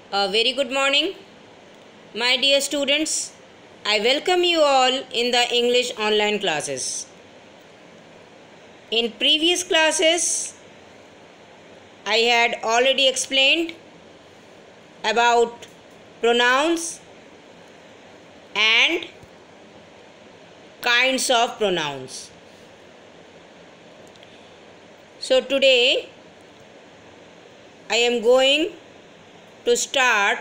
A very good morning, my dear students. I welcome you all in the English online classes. In previous classes, I had already explained about pronouns and kinds of pronouns. So today, I am going to start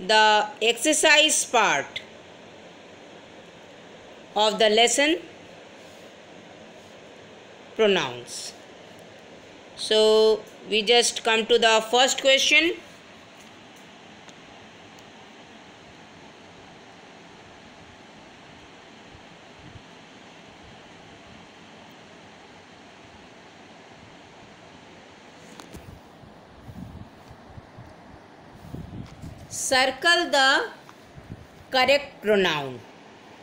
the exercise part of the lesson pronouns. So we just come to the first question. Circle the correct pronoun.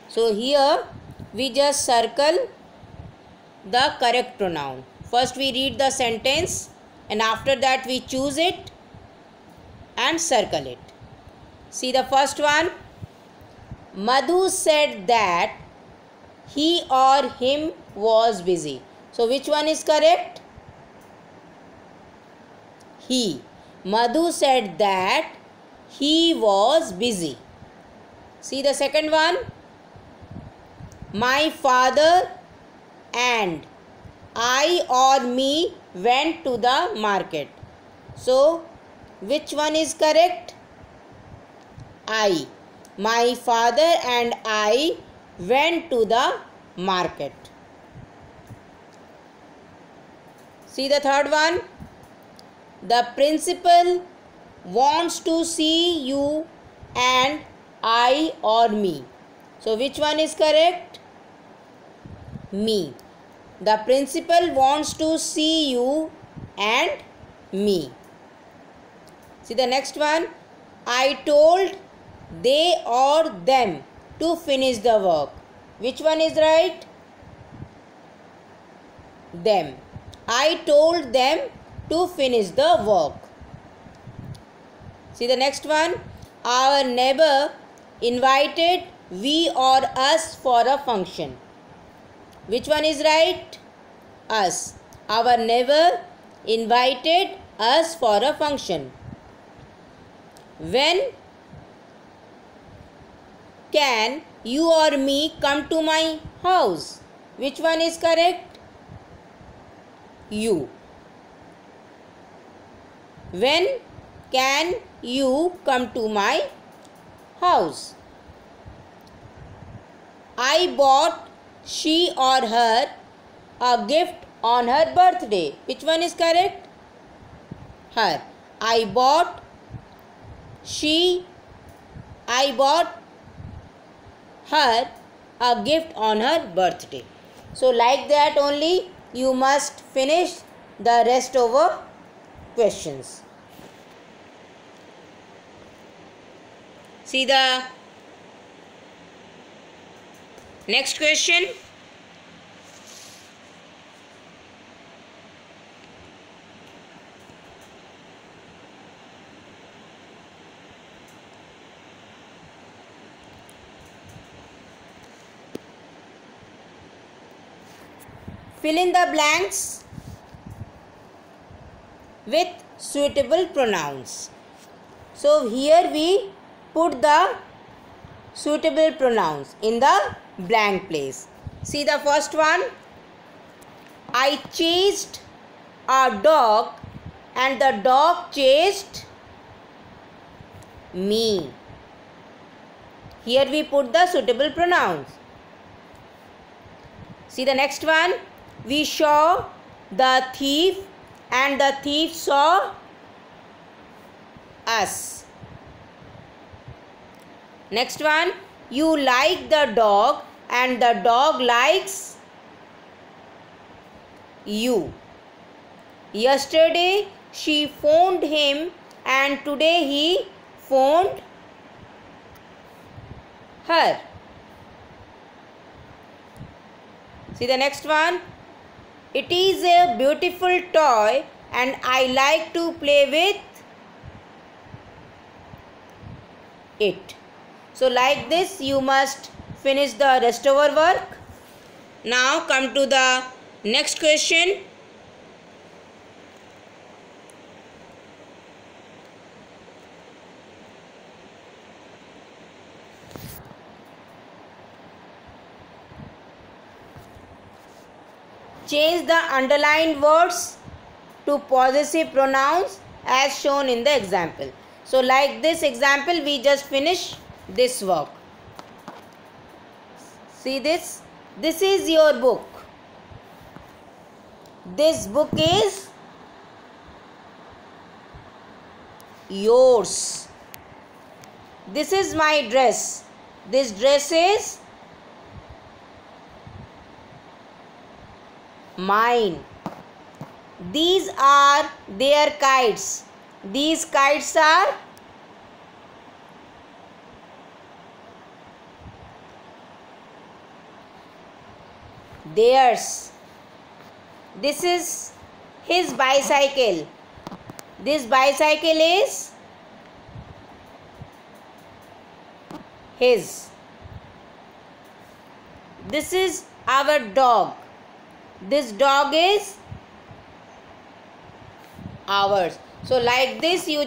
So here we just circle the correct pronoun. First we read the sentence and after that we choose it and circle it. See the first one. Madhu said that he or him was busy. So which one is correct? He. Madhu said that he was busy. See the second one. My father and I or me went to the market. So which one is correct? I. My father and I went to the market. See the third one. The principal wants to see you and I or me. So which one is correct? Me. The principal wants to see you and me. See the next one. I told they or them to finish the work. Which one is right? Them. I told them to finish the work. See the next one. Our neighbor invited we or us for a function. Which one is right? Us. Our neighbor invited us for a function. When can you or me come to my house? Which one is correct? You. When can you come to my house? I bought she or her a gift on her birthday. Which one is correct? Her. I bought her a gift on her birthday. So like that only you must finish the rest over questions. See the next question. Fill in the blanks with suitable pronouns. So here we put the suitable pronouns in the blank place. See the first one. I chased a dog and the dog chased me. Here we put the suitable pronouns. See the next one. We saw the thief and the thief saw us. Next one. You like the dog and the dog likes you. Yesterday she phoned him and today he phoned her. See the next one. It is a beautiful toy and I like to play with it. So like this you must finish the rest of our work. Now come to the next question. Change the underlined words to possessive pronouns as shown in the example. So like this example, we just finish this work. See this? This is your book. This book is yours. This is my dress. This dress is mine. These are their kites. These kites are theirs. This is his bicycle. This bicycle is his. This is our dog. This dog is ours. So like this you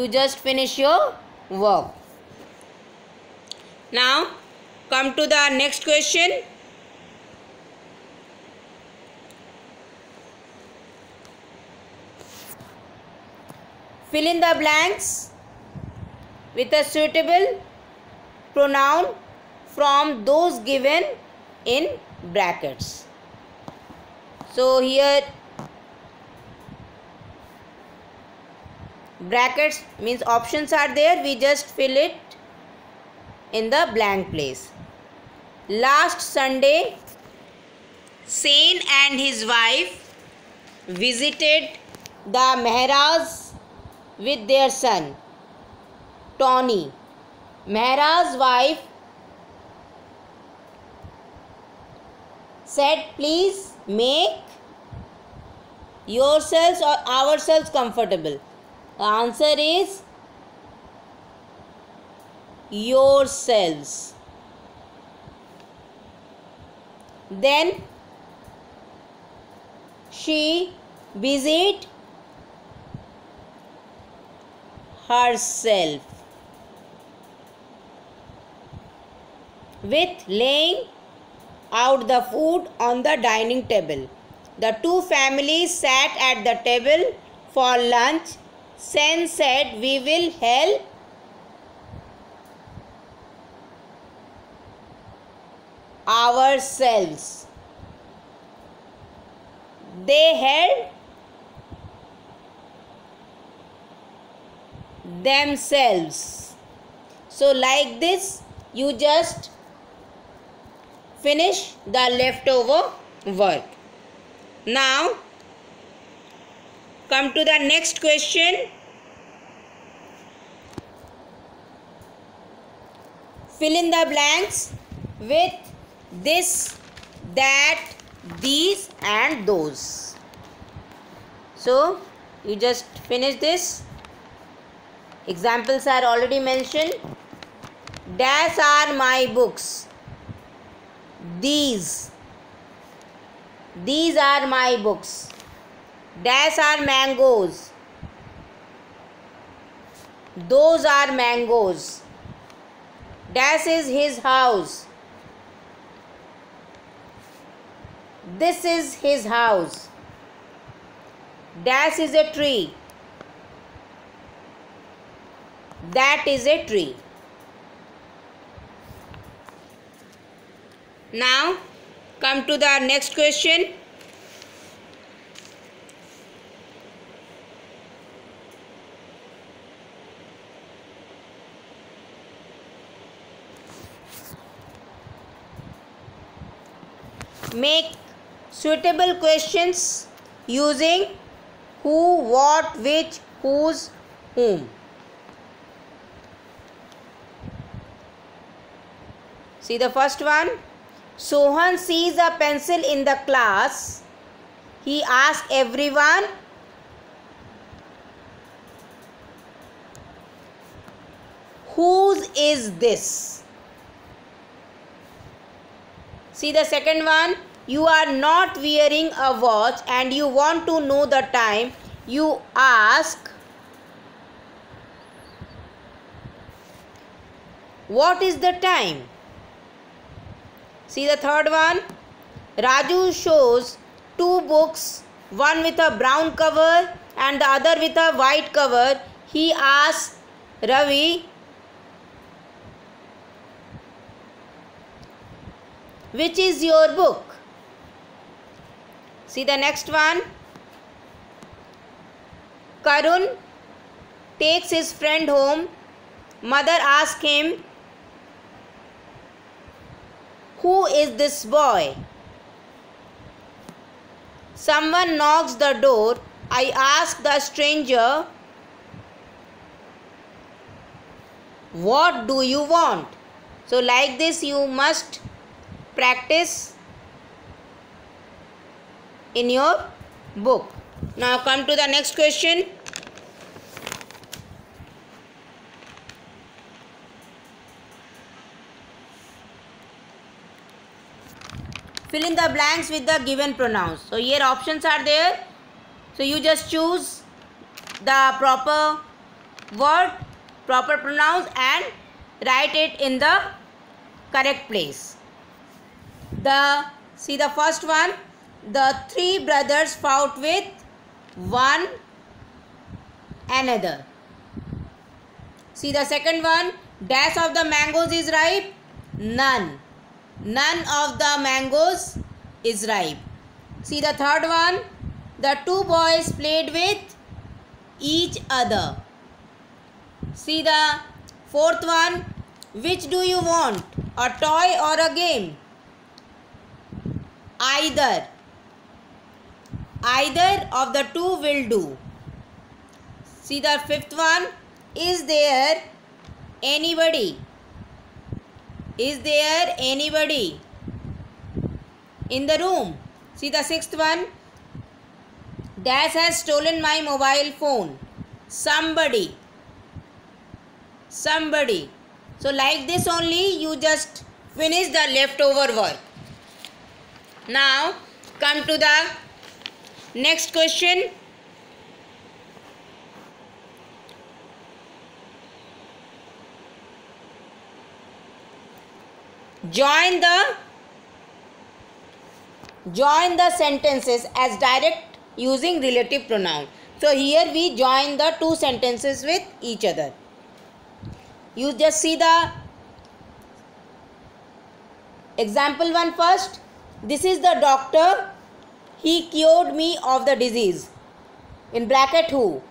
just finish your work. Now come to the next question. Fill in the blanks with a suitable pronoun from those given in brackets. So here brackets means options are there, we just fill it in the blank place. Last Sunday, Sen and his wife visited the Mehras with their son, Tony. Mehra's wife said, please make yourselves or ourselves comfortable. The answer is yourselves. Then she busied herself with laying out the food on the dining table. The two families sat at the table for lunch. Sen said, we will help ourselves. They helped themselves. So like this you just finish the leftover work. Now come to the next question. Fill in the blanks with this, that, these and those. So you just finish this. Examples are already mentioned. Dash are my books. These are my books. Dash are mangoes. Those are mangoes. Dash is his house. This is his house. Dash is a tree. That is a tree. Now come to the next question. Make suitable questions using who, what, which, whose, whom. See the first one. Sohan sees a pencil in the class. He asks everyone Whose is this? See the second one. You are not wearing a watch and you want to know the time. You ask, what is the time? See the third one. Raju shows two books, one with a brown cover and the other with a white cover. He asks Ravi, which is your book? See the next one. Karun takes his friend home. Mother asks him, who is this boy? Someone knocks the door. I ask the stranger, what do you want? So like this you must practice in your book. Now come to the next question. Fill in the blanks with the given pronouns. So here options are there. So you just choose the proper word, proper pronouns and write it in the correct place. See the first one. The three brothers fought with one another. See the second one. Dash of the mangoes is ripe? None. None of the mangoes is ripe. See the third one. The two boys played with each other. See the fourth one. Which do you want? A toy or a game? Either. Either of the two will do. See the fifth one. Is there anybody? Is there anybody in the room? See the sixth one. Dash has stolen my mobile phone. Somebody. Somebody. So like this only you just finish the leftover work. Now come to the next question. Join the sentences as direct using relative pronoun. So here we join the two sentences with each other. You just see the example one first. This is the doctor. He cured me of the disease. In bracket who?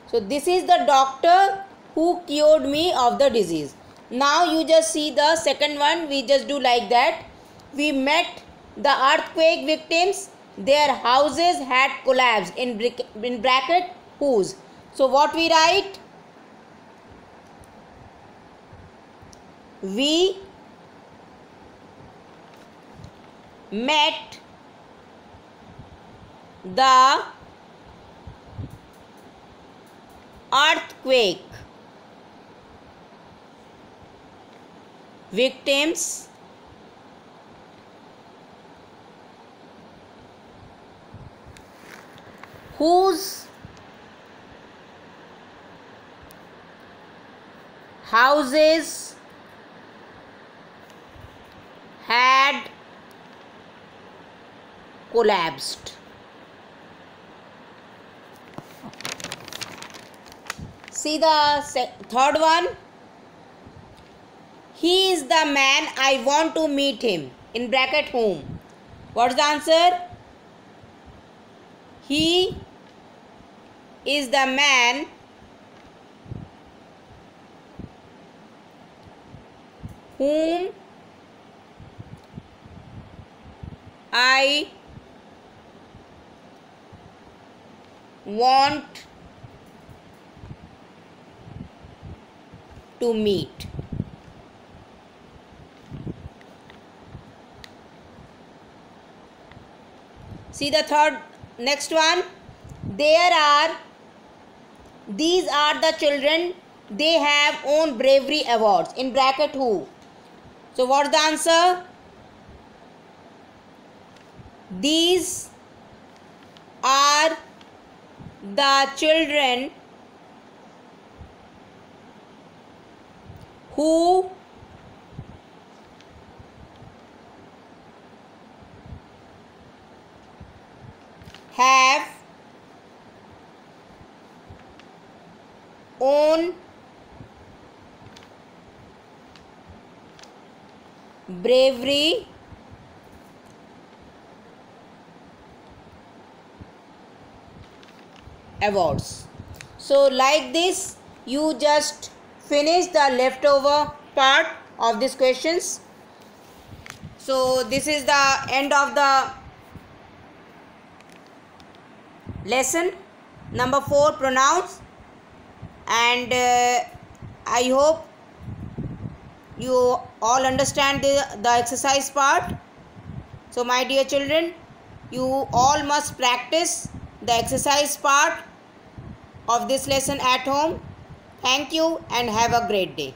So this is the doctor who cured me of the disease. Now you just see the second one. We just do like that. We met the earthquake victims. Their houses had collapsed. In bracket whose? So what we write? We met the earthquake victims whose houses had collapsed. See the third one. He is the man, I want to meet him. In bracket whom? What's the answer? He is the man whom I want to meet. See the next one. These are the children they have won bravery awards. In bracket who? So what's the answer? These are the children who have won bravery awards. So like this, you just finish the leftover part of these questions. So this is the end of the lesson number 4, pronouns, and I hope you all understand the exercise part. So my dear children, you all must practice the exercise part of this lesson at home. Thank you and have a great day.